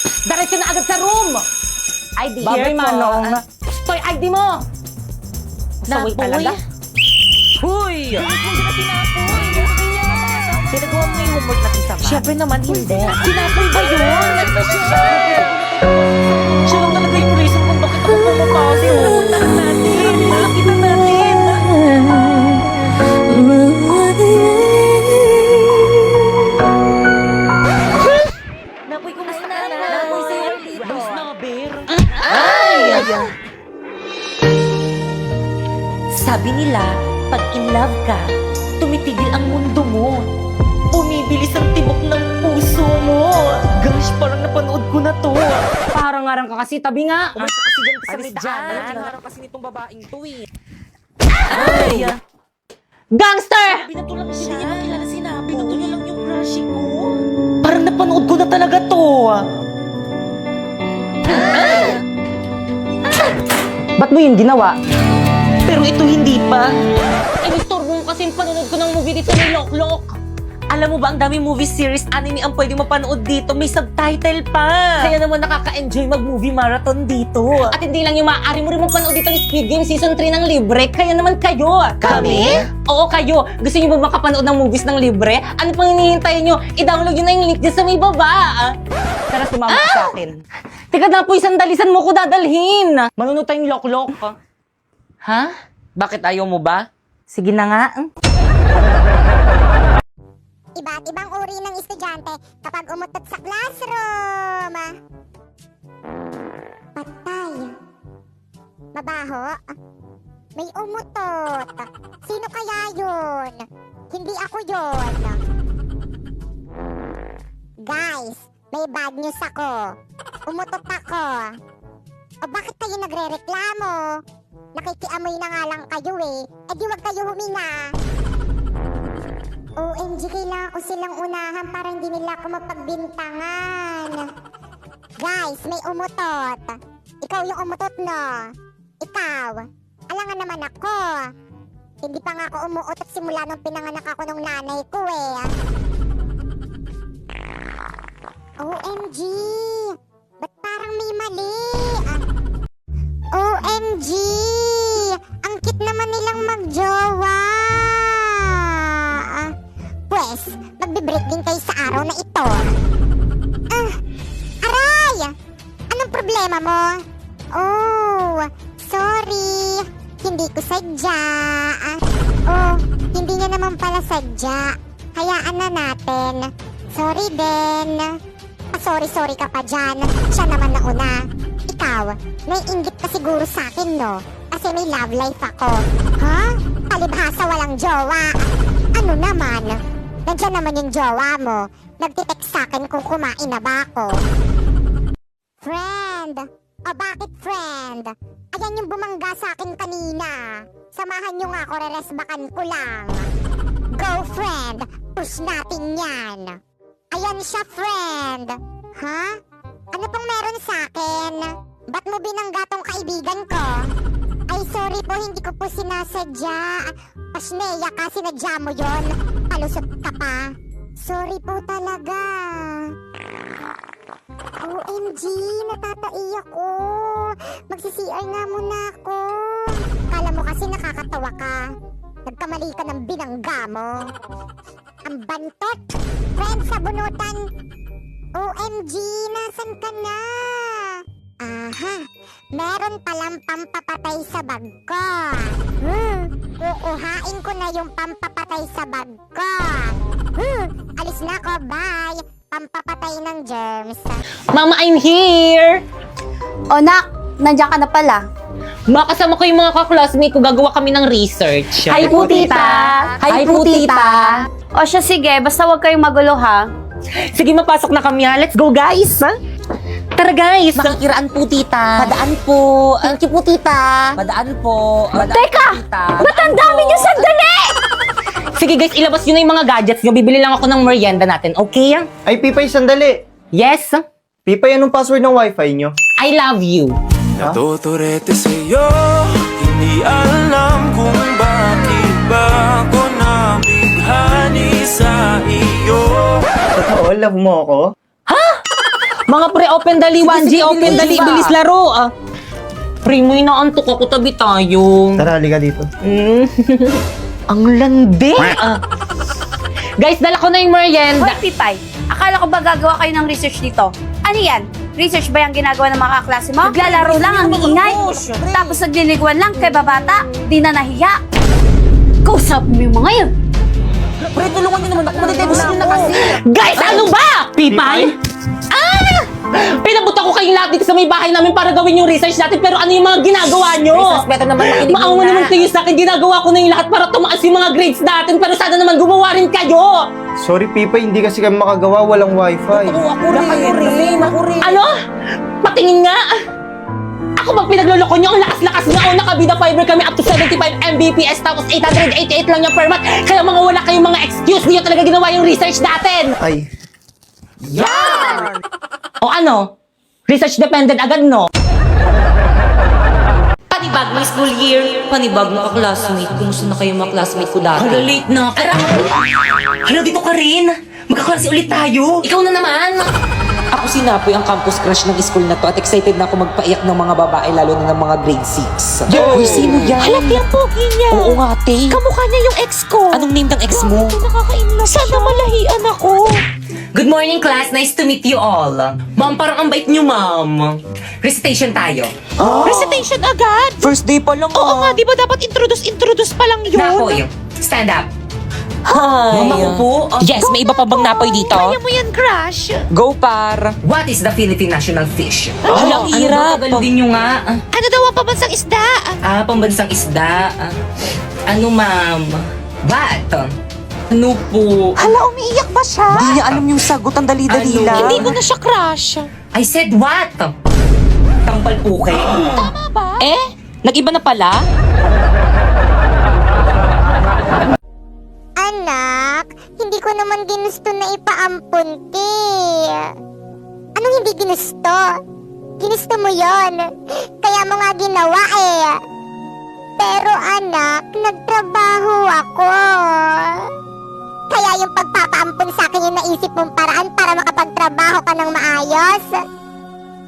Diretso na agad sa room! ID. Babay, Manong. Stoy, ID mo! Saway talaga. Huy! Pinagawa mo yung homework natin sa Siyempre naman, hindi. Sinapoy ba yun? Siya lang talaga yung reason kung bakit ako pumapasok. Puntahan natin. Nakita natin. Napoy, kumusta ka na? Napoy, sa'yo dito. Boys na, Bear. Ay! Sabi nila, pag in love ka, tumitigil ang mundo mo. Bumibilis ang tibok ng puso mo. Gosh, parang napanood ko na to. Paharang-harang ka kasi, tabi nga. Umalis ka kasi dyan sa Alis may dyan. daan. Kinaharap kasi nitong babaeng to eh. Ay! Gangster! Pinatulang siya. Hindi niya makilala si Napo. Pinuto niya lang yung crush ko. Parang napanood ko na talaga to. Ba't mo yun ginawa? Pero ito hindi pa. Inistorbo mo kasi yung panonood ko ng movie dito ni Loklok. Alam mo ba, ang dami movie series, anime ang pwede mapanood dito. May subtitle pa. Kaya naman nakaka-enjoy mag-movie marathon dito. At hindi lang yung maaari mo rin mapanood dito ng Squid Game Season 3 ng libre. Kaya naman kayo. Kami? Oo, kayo. Gusto niyo ba makapanood ng movies ng libre? Ano pang hinihintay niyo? I-download nyo na yung link dyan sa may baba. Tara, sumama ka sa akin. Teka na po, isang dalisan mo ko dadalhin. Manunod tayong Loklok. Ha? Bakit ayaw mo ba? Sige na nga. Iba't ibang uri ng estudyante kapag umutot sa classroom. Patay. Mabaho. May umutot. Sino kaya yun? Hindi ako yun. Guys, may bad news ako. Umutot ako. O bakit kayo nagre-reklamo? Nakikiamoy na nga lang kayo eh. E di wag kayo huminga. OMG, kailangan ko silang unahan para hindi nila ako mapagbintangan. Guys, may umutot. Ikaw yung umutot, no? Ikaw. Alangan naman ako. Hindi pa nga ako umuutot simula nung pinanganak ako ng nanay ko eh. OMG! Ba't parang may mali? OMG! Ang cute naman nilang magjowa! Pwes, magbe-break din kayo sa araw na ito. Aray! Anong problema mo? Oh, sorry. Hindi ko sadya. Oh, hindi niya naman pala sadya. Hayaan na natin. Sorry din. Sorry ka pa dyan. Siya naman nauna. Ikaw, naiinggit ka siguro sa akin, no? Kasi may love life ako. Ha? Palibhasa walang jowa. Ano naman? Nandiyan naman yung jowa mo. Nagtitext sa akin kung kumain na ba ako. Friend! O bakit friend? Ayan yung bumangga sa akin kanina. Samahan nyo nga ako, reresbakan ko lang. Go friend! Push natin yan. Ayan siya friend. Ha? Ano pong meron sa akin? Ba't mo binangga tong kaibigan ko? Ay sorry po, hindi ko po sinasadya. Pasneya ka, sinadya mo yon. Palusot ka pa. Sorry po talaga. OMG, natataiyak ko. Magsi-CR nga muna ako. Kala mo kasi nakakatawa ka. Nagkamali ka ng binangga mo. Ang bantot. Friend sa bunutan. OMG, nasan ka na? Aha, meron palang pampapatay sa bag ko. Kukuhain ko na yung pampapatay sa bag ko. Alis na ako, bye. Pampapatay ng germs. Mama, I'm here! O nak, nandiyan ka na pala. Makasama ko yung mga kaklasmate ko, gagawa kami ng research. Hi po, tita! Hi po, tita! O siya, sige, basta huwag kayong magulo, ha? Sige, mapasok na kami ha. Let's go, guys! Tara, guys! Makikiraan po, tita. Padaan po. Thank you po, tita. Padaan po. Teka! Ba't ang dami niyo sandali? Sige, guys, ilabas nyo na yung mga gadgets nyo. Bibili lang ako ng merienda natin, okay? Ay, Pipay, sandali. Yes? Pipay, anong password ng wifi nyo? I love you. Natuturete sa'yo, hindi alam kung bakit ba ako nabighani sa iyo. Totoo, love mo ako? Mga pre, open dali, 1G, open dali, bilis laro. Pre, may naantok ako, tabi tayo. Tara, halika dito. Ang landi. Guys, dala ko na yung merienda. Hoy, Pipay, akala ko ba gagawa kayo ng research dito? Ano yan? Research ba yung ginagawa ng mga kaklase mo? Naglalaro lang ang iingay. Tapos nagliliguan lang kay babata. Di na nahiya. Kausap mo yung mga yun. Pre, tulungan niyo naman ako. Madidebos niyo na kasi. Guys, ano ba? Pipay? Pinabot ako kayong lahat dito sa may bahay namin para gawin yung research natin, pero ano yung mga ginagawa nyo? Research, better naman makinig Maawa muna. naman kayo sa akin, ginagawa ko na yung lahat para tumaas yung mga grades natin, pero sana naman gumawa rin kayo! Sorry, Pipa, hindi kasi kami makagawa. Walang wifi. Ako rin. Ano? Patingin nga! Ako bang pinagloloko nyo? Ang lakas-lakas nga! O, nakabida fiber kami up to 75 Mbps, tapos 888 lang yung per month. Kaya mga wala kayong mga excuse, hindi nyo talaga ginawa yung research natin! Ay, O ano? Research dependent agad, no? Panibagong school year, panibagong ka-classmate. Kumusta na kayo mga classmate ko dati? Hala, late na. Hala, dito ka rin. Magkaklase ulit tayo. Ikaw na naman. Ako si Napoy, ang campus crush ng school na to at excited na ako magpaiyak ng mga babae lalo na ng mga grade 6. Uy, sino yan? Halati ang pogi niya. Oo nga, te. Kamukha niya yung ex ko. Anong name ng ex mo? Nakaka-inlove Sana malahian ako. Good morning, class. Nice to meet you all. Ma'am, parang ang bait niyo, ma'am. Recitation tayo. Recitation agad. First day pa lang Oo nga, di ba dapat introduce pa lang yun? Napoy, stand up. Hi. Mama ko po. Yes, may iba pa bang Napoy dito? Kaya mo yan, crush. Go, par. What is the Philippine national fish? Walang hirap. Ano ba? Din nyo nga. Ano daw ang pambansang isda? Pambansang isda. Ano, ma'am? What? Ano po? Hala, umiiyak ba siya? Di niya alam yung sagot, ang dali-dali Ano? lang. Hindi ko na siya crush. I said what? Tampal po kayo. Tama ba? Nag-iba na pala? Anak, hindi ko naman ginusto na ipaampun ti. Anong hindi ginusto? Ginusto mo yon. Kaya mo nga ginawa eh. Pero anak, nagtrabaho ako. Kaya yung pagpapaampun sa akin yung naisip mong paraan para makapagtrabaho ka ng maayos.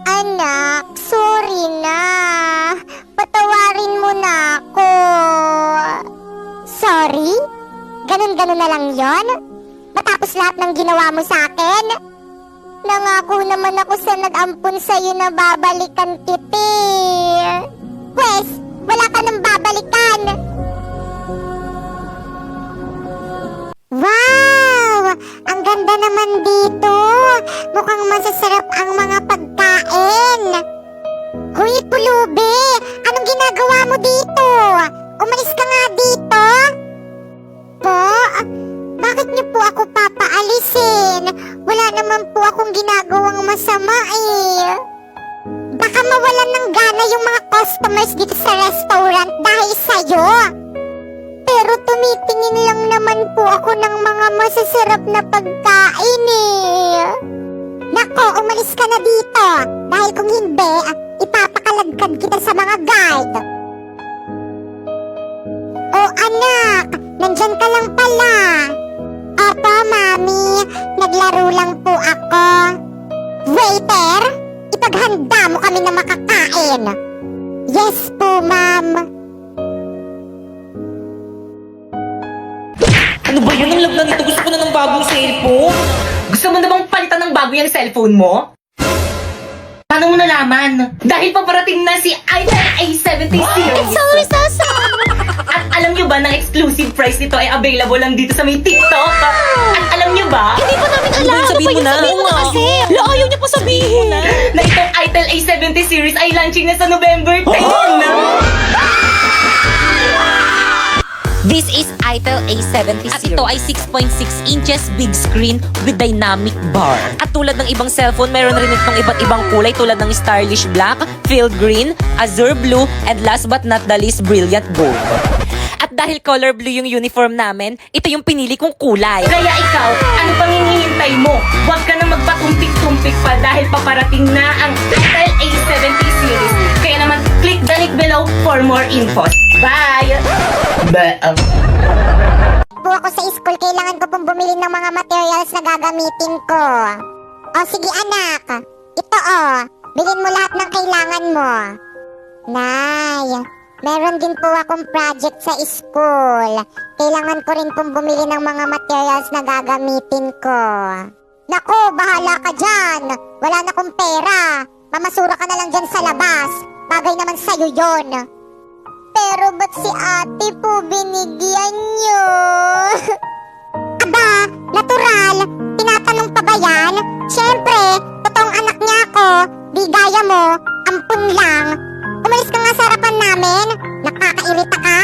Anak, sorry na. Patawarin mo na ako. Sorry? Ganun-ganun na lang yon? Matapos lahat ng ginawa mo sa akin? Nangako naman ako sa nag-ampun sa'yo na babalikan kiti. Pwes, wala ka nang babalikan. Wow! Ang ganda naman dito. Mukhang masasarap ang mga pagkain. Huy, pulubi! Anong ginagawa mo dito? Umalis ka nga dito. Po? Bakit niyo po ako papaalisin? Wala naman po akong ginagawang masama eh. Baka mawalan ng gana yung mga customers dito sa restaurant dahil sa'yo. Pero tumitingin lang naman po ako ng mga masasarap na pagkain eh. Nako, umalis ka na dito. Dahil kung hindi, ipapakaladkad kita sa mga guard. Oh anak, nandyan ka lang pala. Opo, mami. Naglaro lang po ako. Waiter, ipaghanda mo kami na makakain. Yes po, ma'am. Ano ba yun? Ang lagla nito. Gusto ko na ng bagong cellphone. Gusto mo na bang palitan ng bago yung cellphone mo? Paano mo nalaman? Dahil paparating na si iPhone A70 series. Sorry, Sasa. At alam nyo ba na exclusive price nito ay available lang dito sa may TikTok? At alam nyo ba? Hindi pa namin alam. Ano sabihin mo na? Sabihin mo na kasi. La, ayaw niya pa sabihin. Na itong Itel A70 series ay launching na sa November 10. This is Itel A70 At ito ay 6.6 inches big screen with dynamic bar. At tulad ng ibang cellphone, mayroon rin itong iba't ibang kulay tulad ng stylish black, field green, azure blue, and last but not the least, brilliant gold. At dahil color blue yung uniform namin, ito yung pinili kong kulay. Kaya ikaw, ano pang hinihintay mo? Huwag ka na magpatumpik-tumpik pa dahil paparating na ang Itel A70 series. Kaya naman, click the link below for more info. Bye! Po ako sa school, kailangan ko pong bumili ng mga materials na gagamitin ko. O sige anak, Ito bilhin mo lahat ng kailangan mo. Nay, meron din po akong project sa school. Kailangan ko rin pong bumili ng mga materials na gagamitin ko. Naku, bahala ka dyan. Wala na akong pera. Mamasura ka na lang dyan sa labas. Bagay naman sa'yo yon. Pero ba't si ate po binigyan niyo? Aba, natural. Tinatanong pa ba yan? Siyempre, totoong anak niya ako. Di gaya mo, ampun lang. Umalis ka nga sa harapan namin. Nakakairita ka.